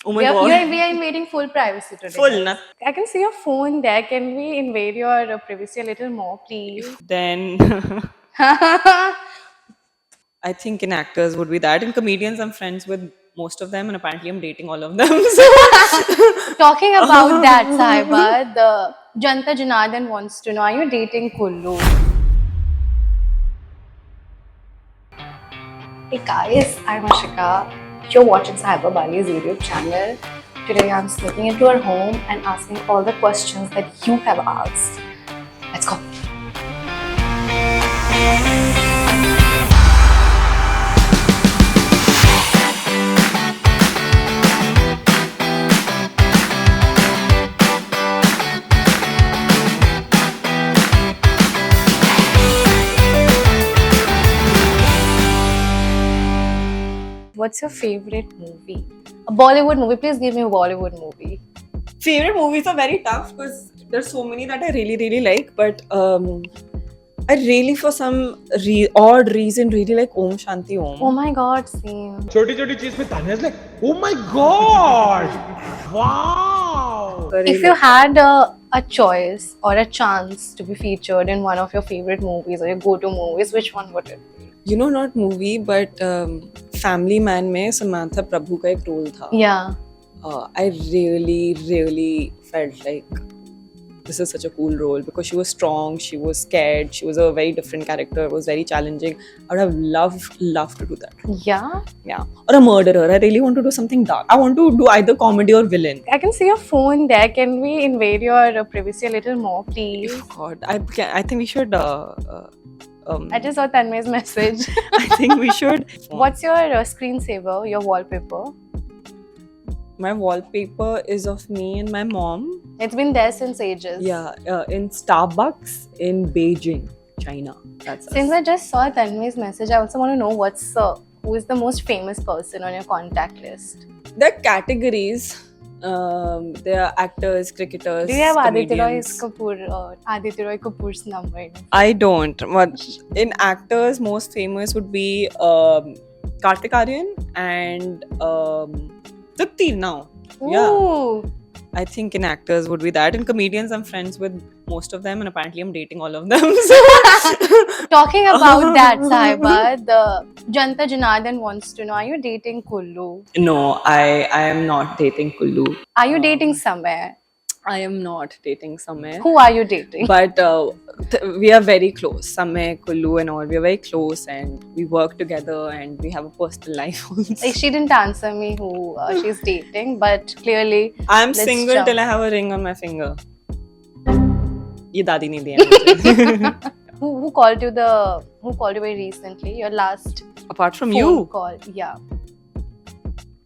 Oh my god. We are invading full privacy today. Full, guys. not I can see your phone there. Can we invade your privacy a little more, please? then. I think in actors would be that. In comedians, I'm friends with most of them, and apparently I'm dating all of them. So Talking about that, Sahiba, the Janta Janardan wants to know: are you dating Kullu? Hey guys, I'm Ashika. You're watching Sahiba Bali's YouTube channel. Today I'm sneaking into her home and asking all the questions that you have asked. Let's go. What's your favorite movie? A Bollywood movie. Please give me a Bollywood movie. favorite movies are very tough because there's so many that I really like. But I really, for some odd reason, really like Om Shanti Om. Oh my god, same. छोटी छोटी चीज में ताने like oh my god wow If you had a choice or a chance to be featured in one of your favorite movies or your go-to movies, which one would it be? You know, not movie, but Family Man में Samantha Prabhu का एक role था. Yeah. I really felt like this is such a cool role because she was strong, she was scared, she was a very different character, it was very challenging. I would have loved to do that. Yeah? Yeah. Or a murderer. I really want to do something dark. I want to do either comedy or villain. I can see your phone there. Can we invade your privacy a little more, please? Oh God, I think we should. I just saw Tanmay's message. I think we should. What's your screensaver, your wallpaper? My wallpaper is of me and my mom. It's been there since ages. Yeah, in Starbucks in Beijing, China. That's us. Since I just saw Tanmay's message, I also want to know who is the most famous person on your contact list? There are categories. There are actors, cricketers, Do you have Aditya Roy comedians. Kapoor's number? I don't. But in actors, most famous would be Kartik Aaryan and Tripti now. Yeah. Ooh. I think in actors would be that. In comedians, I'm friends with most of them, and apparently I'm dating all of them. So. Talking about that, Sahiba, the Janta Janardan wants to know: are you dating Kullu? No, I am not dating Kullu. Are you dating somewhere? I am not dating Samay. Who are you dating? But we are very close. Samay, Kullu, and all. We are very close, and we work together, and we have a personal life also. Like, she didn't answer me who she's dating, but clearly. I'm let's single jump. till I have a ring on my finger. ये दादी ने दिया मुझे. Who called you very recently? Your last Apart from phone you, call. Yeah.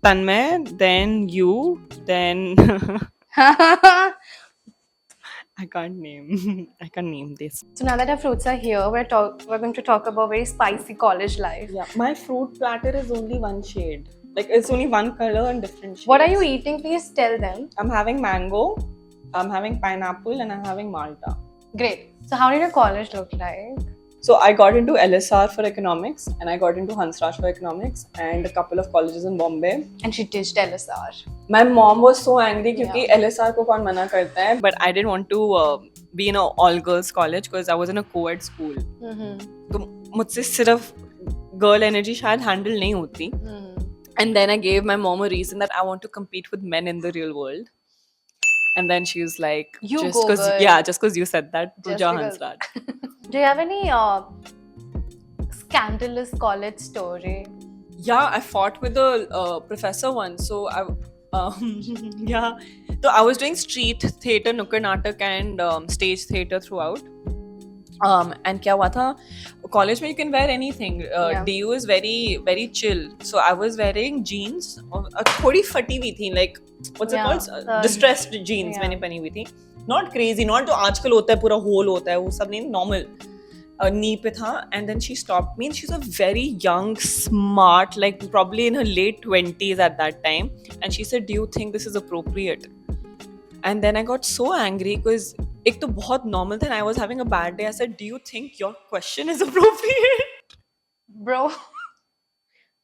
Tanmay, then you, then I can't name this. So now that our fruits are here, we're going to talk about very spicy college life. Yeah, my fruit platter is only one shade. Like it's only one color and different shades. What are you eating? Please tell them. I'm having mango, I'm having pineapple, and I'm having Malta. Great. So how did your college look like? So I got into LSR for economics, and I got into Hansraj for economics, and a couple of colleges in Bombay. And she ditched LSR. My mom was so angry because LSR ko kaun mana karta hai? But I didn't want to be in an all-girls college because I was in a co-ed school. तो मुझसे सिर्फ girl energy शायद handle नहीं होती. And then I gave my mom a reason that I want to compete with men in the real world. And then she was like, You just go, because girl. you said that, Just Pooja because. Hansraj. Do you have any scandalous college story? Yeah, I fought with the professor once. So yeah. So I was doing street theatre, Nukkad Natak, and stage theatre throughout. And क्या हुआ था? College में you can wear anything. DU is very chill. So I was wearing jeans. थोड़ी फटी हुई थी, like what's it called? Distressed jeans मैंने पहनी हुई थी. Not crazy, not जो आजकल होता है पूरा hole होता है, वो सब नहीं, normal. Knee पे था, and then she stopped me, and she's a very young, smart, like probably in her late 20s at that time, and she said, do you think this is appropriate? And then I got so angry because एक तो बहुत normal था, and I was having a bad day. I said, do you think your question is appropriate? Bro,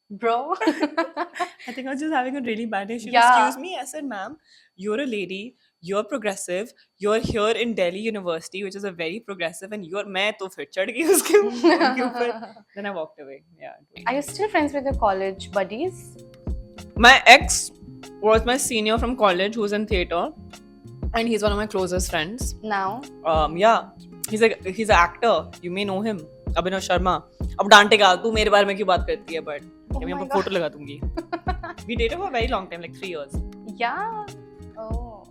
bro. I think I was just having a really bad day. She Yeah. excuse me. I said, ma'am, you're a lady. You're progressive. You're here in Delhi University, which is a very progressive, and you're मैं तो फिर चढ़ गई उसके उनके ऊपर. Then I walked away. Yeah. Are you still friends with your college buddies? My ex was my senior from college who's in theater, and he's one of my closest friends. Now? Yeah, he's an actor. You may know him. Abhinav Sharma. अब डांटेगा तू मेरे बारे में क्यों बात करती है but Oh मैं my यहाँ पर God. फोटो लगा दूंगी. We dated for a very long time, like 3 years. Yeah. Oh.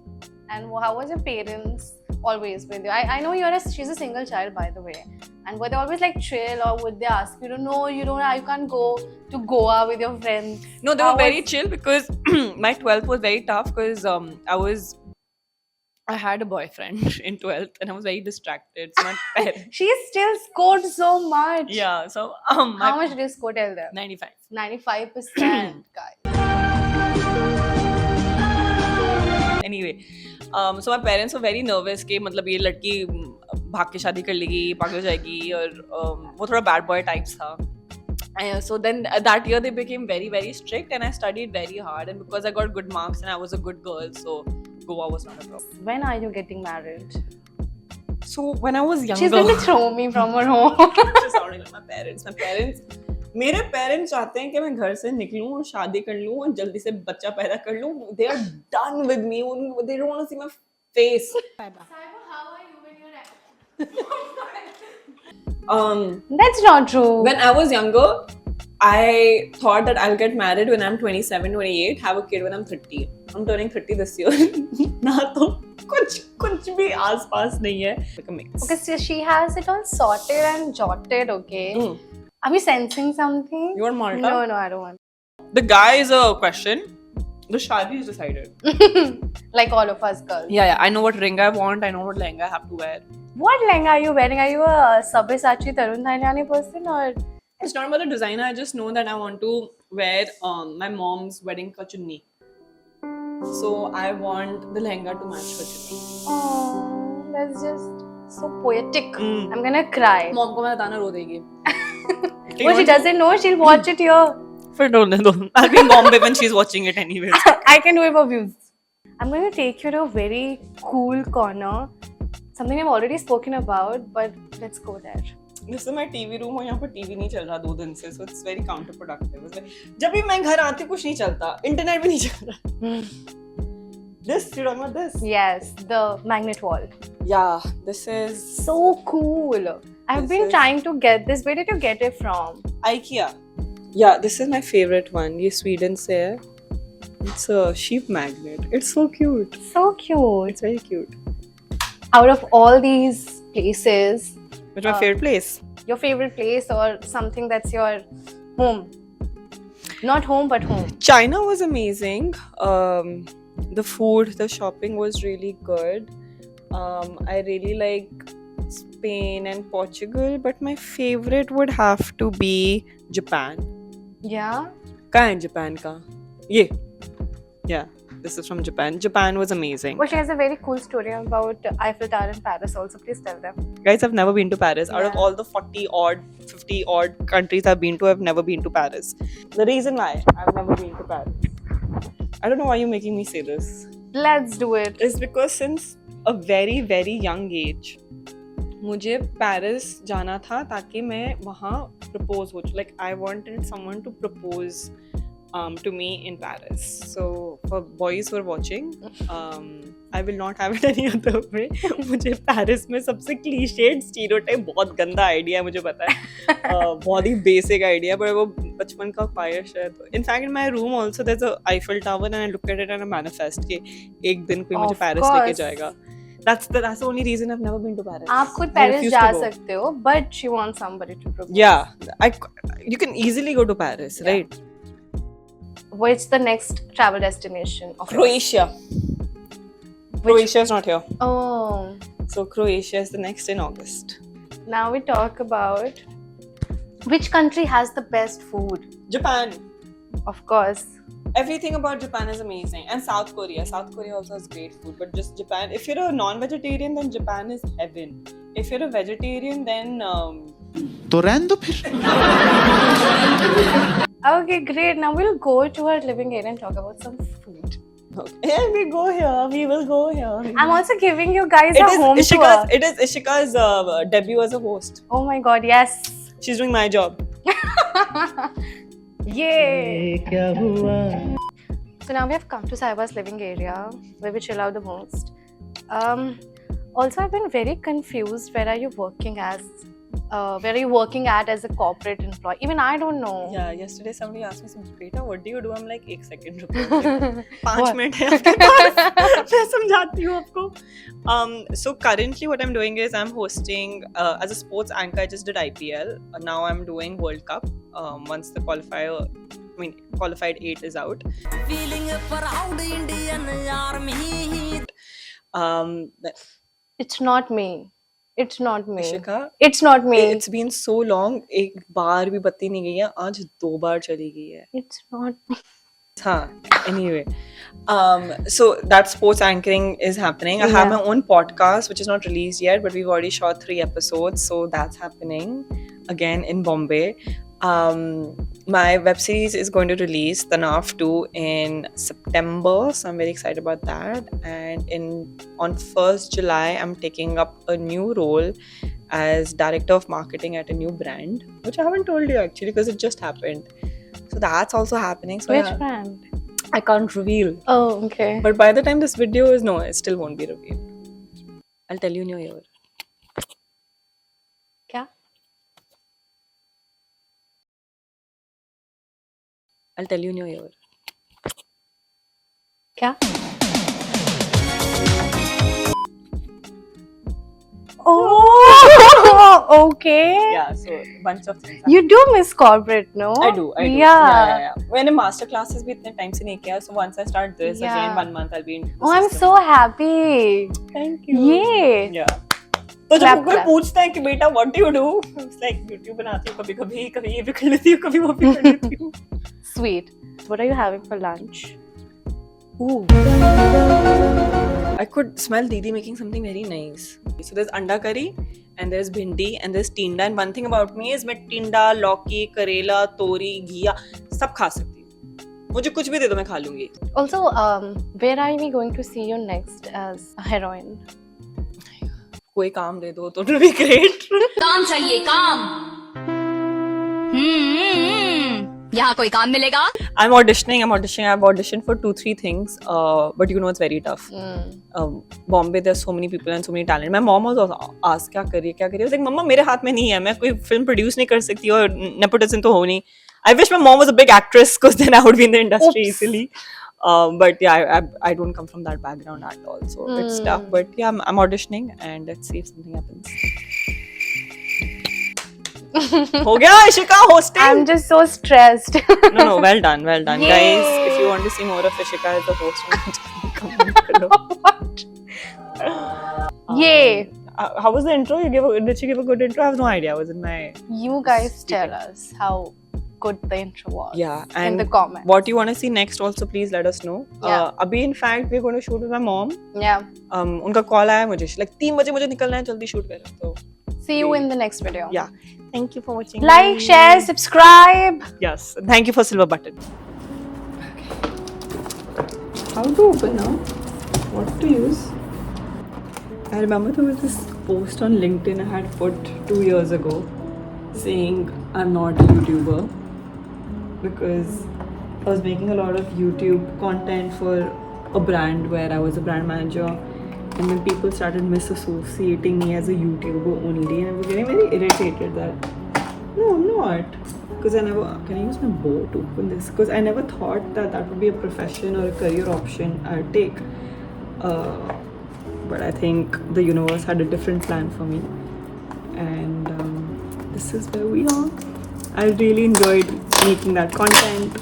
And how was your parents always with you? I know she's a single child, by the way. And were they always like chill, or would they ask you to no, you can't go to Goa with your friends? No, they How were very was- chill because my 12th was very tough because I had a boyfriend in 12th and I was very distracted. So my parents, She still scored so much. yeah, so How my much did you score? Tell them. 95. 95%, guys. Anyway, so my parents were very nervous कि मतलब ये लड़की भाग के शादी कर लेगी, पागल हो जाएगी और वो थोड़ा bad boy types था. So then that year they became very very strict and I studied very hard and because I got good marks and I was a good girl, so Goa was not a problem. When are you getting married? So when I was younger, She's going to throw me from her home. just sounding like my parents. मेरे parents चाहते हैं कि मैं घर से निकलूं और शादी कर लूं और जल्दी से बच्चा पैदा कर लूं. They are done with me. They don't want to see my face. That's not true. When I was younger, I thought that I'll get married when I'm 27, 28, have a kid when I'm 30. I'm turning 30 this year. ना तो कुछ भी आसपास नहीं है. Like a mix. Okay, so she has it all sorted and jotted, okay? Mm. Are we sensing something? You want Malta? No, I don't want. The guy is a question. The shadi is decided. Like all of us girls. Yeah. I know what ring I want. I know what lehenga I have to wear. What lehenga are you wearing? Are you a Sabyasachi Tarun Thailani person or? It's not about the designer. I just know that I want to wear my mom's wedding ka chunni. So I want the lehenga to match her chunni. Oh, that's just so poetic. Mm. I'm gonna cry. Mom ko main बताना रो देगी. Oh, she doesn't know. She'll watch it here. फिर don't. I'll be in Bombay when she's watching it anyways. I can do it for views. I'm going to take you to a very cool corner. Something I've already spoken about, but let's go there. This is my TV room और यहाँ पर TV नहीं चल रहा 2 दिन से, so it's very counterproductive. It's like, जब भी मैं घर आती हूँ कुछ नहीं चलता, इंटरनेट भी नहीं चल रहा. This, you're talking about this? Yes, the magnet wall. Yeah, this is So cool. I've This been is- trying to get this. Where did you get it from? IKEA. Yeah, this is my favorite one. ये Sweden से है. It's a sheep magnet. It's so cute. So cute. It's very cute. Out of all these places, Which my favorite place? your favorite place or something that's your home? Not home, but home. China was amazing. The food, the shopping was really good. I really like Spain and Portugal, but my favorite would have to be Japan. Yeah. कहाँ है Japan का? ये. Yeah, this is from Japan. Japan was amazing. Well, she has a very cool story about Eiffel Tower in Paris also. Please tell them. Guys, I've never been to Paris. Out of Yeah. all the 40 odd, 50 odd countries I've been to, I've never been to Paris. The reason why I've never been to Paris, I don't know why you're making me say this, Let's do it. is because since a very, very young age, मुझे Paris जाना था ताकि मैं वहाँ propose हो. Like I wanted someone to propose to me in Paris. So for boys who are watching, I will not have it any other way. मुझे Paris में सबसे cliched stereotype बहुत गंदा आइडिया है, मुझे पता है. बहुत ही बेसिक आइडिया है, पर वो बचपन का ख्वाहिश है. तो in fact in my room also there is a Eiffel tower and I look at it and manifest कि एक दिन कोई मुझे Of पेरिस लेके course. जाएगा. That's the only reason I've never been to Paris. आप खुद I पेरिस refuse जा to go. सकते हो, but she wants somebody to propose. Yeah, you can easily go to Paris, Yeah. right? What's the next travel destination? Of Croatia. Croatia is not here. Oh, So Croatia is the next in August. now we talk about which country has the best food. Japan. Of course. Everything about Japan is amazing. And South Korea. South Korea also has great food. But just Japan. If you're a non-vegetarian, then Japan is heaven. If you're a vegetarian, then तो रहने दो फिर Okay, great. Now we'll go to our living area and talk about some food. Okay. Yeah, we go here. We will go here. I'm also giving you guys It a is home Ishika's. tour. It is Ishika's debut as a host. Oh my god, yes. She's doing my job. Yay! So now we have come to Saiba's living area where we chill out the most. Also, I've been very confused. Where are you working as? Where are you working at as a corporate employee? Even I don't know. Yeah, yesterday somebody asked me, "Beta, what do you do?" I'm like, "एक second रुको, 5 What? Minute है आपके पास, मैं समझाती हूँ आपको." So currently, what I'm doing is I'm hosting as a sports anchor. I just did IPL. Now I'm doing World Cup. Once the qualified 8 is out. Feeling a proud Indian army. It's not me. It's not me. Ishika, It's not me. it's been so long. एक बार भी बत्ती नहीं गई है. आज 2 बार चली गई है. It's not me. Anyway, so that sports anchoring is happening. I have Yeah. my own podcast which is not released yet, but we've already shot 3 episodes, so that's happening again in Bombay. My web series is going to release Tanaf 2 in September, so I'm very excited about that. And on 1st July, I'm taking up a new role as director of marketing at a new brand, which I haven't told you actually because it just happened. So that's also happening. So Which yeah, brand? I can't reveal. Oh, okay. But by the time this video is, no, it still won't be revealed. I'll tell you in your ear. Kya? I'll tell you in your ear. Kya? Oh, okay. Yeah, so a bunch of things. You do miss corporate, no? I do. Yeah. When a master classes bhi itne time se nahi kiya, so once I start this Yeah. again 1 month I'll be in. Oh, I'm so happy. Thank you. Yay. Yeah. तो Clap, जब कोई clap. पूछता है कि बेटा what do you do? It's like YouTube बनाती हूँ कभी कभी ये भी कर लेती हूँ कभी वो भी कर लेती हूँ. Sweet. What are you having for lunch? Ooh. I could smell Didi making something very nice. So there's anda curry and there's bhindi and there's tinda. And one thing about me is मैं tinda, लौकी, करेला, तोरी, घिया सब खा सकती हूँ. मुझे कुछ भी दे दो मैं खा लूँगी. Also, where are we going to see you next as a heroine? कोई काम दे दो तो it will be great. काम चाहिए काम. यहाँ कोई काम मिलेगा? I'm auditioning. I've auditioned for 2-3 things, but you know it's very tough. Bombay, there's so many people and so many talent. My mom was asked क्या करिए. I was like, मम्मा मेरे हाथ में नहीं है. मैं कोई film produce नहीं कर सकती और nepotism तो हो नहीं. I wish my mom was a big actress because then I would be in the industry easily. But yeah, I don't come from that background at all, so it's tough. But yeah, I'm auditioning and let's see if something happens. हो गया Ishika hosting. I'm just so stressed. No, well done, Yay. guys. If you want to see more of Ishika as a host, comment below. Yay. How was the intro? Did she give a good intro? I have no idea. Was it my? You guys tell us how good the intro was. Yeah, in and the comments. what you want to see next? Also, please let us know. Yeah. Abhi, in fact, we're going to shoot with my mom. Yeah. उनका call आया मुझे like 3 बजे मुझे निकलना है जल्दी shoot करो तो. See you in the next video. Yeah. Thank you for watching. Like, share, subscribe. Yes. Thank you for silver button. How to open now? What to use? I remember there was this post on LinkedIn I had put 2 years ago saying I'm not a YouTuber because I was making a lot of YouTube content for a brand where I was a brand manager, and then people started misassociating me as a YouTuber only, and I was getting very irritated that no, I'm not. Because I never, can I use my bow to open this? Because I never thought that that would be a profession or a career option I'd take. But I think the universe had a different plan for me. And this is where we are. I really enjoyed making that content.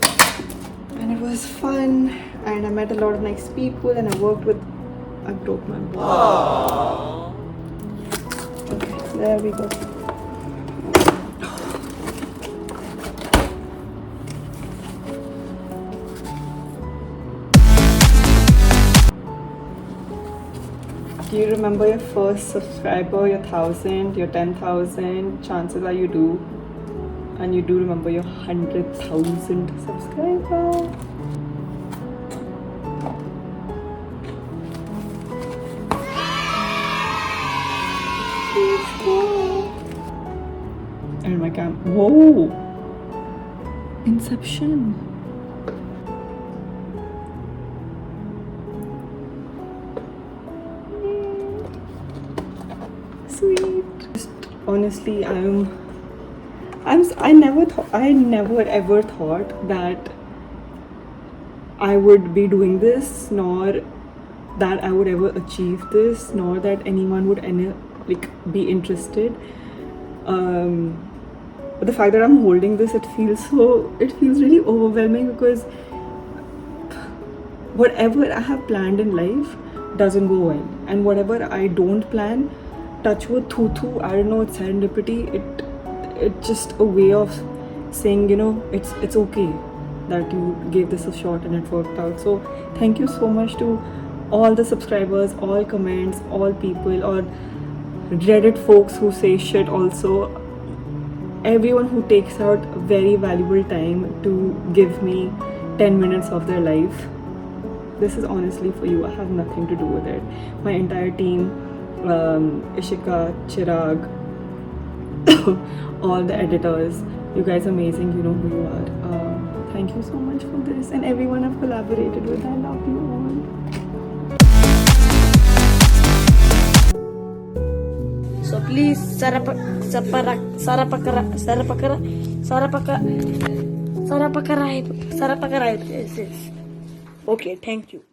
And it was fun. And I met a lot of nice people. And I worked with, I broke my bow. Okay, there we go. Do you remember your first subscriber, your 1,000, your 10,000? Chances are you do. and you do remember your 100,000 subscriber. And my cam. Whoa! Inception. Sweet. Just honestly, I never ever thought that I would be doing this, nor that I would ever achieve this, nor that anyone would be interested. But the fact that I'm holding this, it feels really overwhelming, because whatever I have planned in life doesn't go well, and whatever I don't plan, touch wood, I don't know, it's serendipity. It's just a way of saying, it's okay that you gave this a shot and it worked out. So thank you so much to all the subscribers, all comments, all people, or Reddit folks who say shit also. Everyone who takes out very valuable time to give me 10 minutes of their life. This is honestly for you. I have nothing to do with it. My entire team, Ishika, Chirag, all the editors, you guys are amazing. You know who you are. Thank you so much for this, and everyone I've collaborated with. I love you all. So please, Sarapakarai. Yes. Okay, thank you.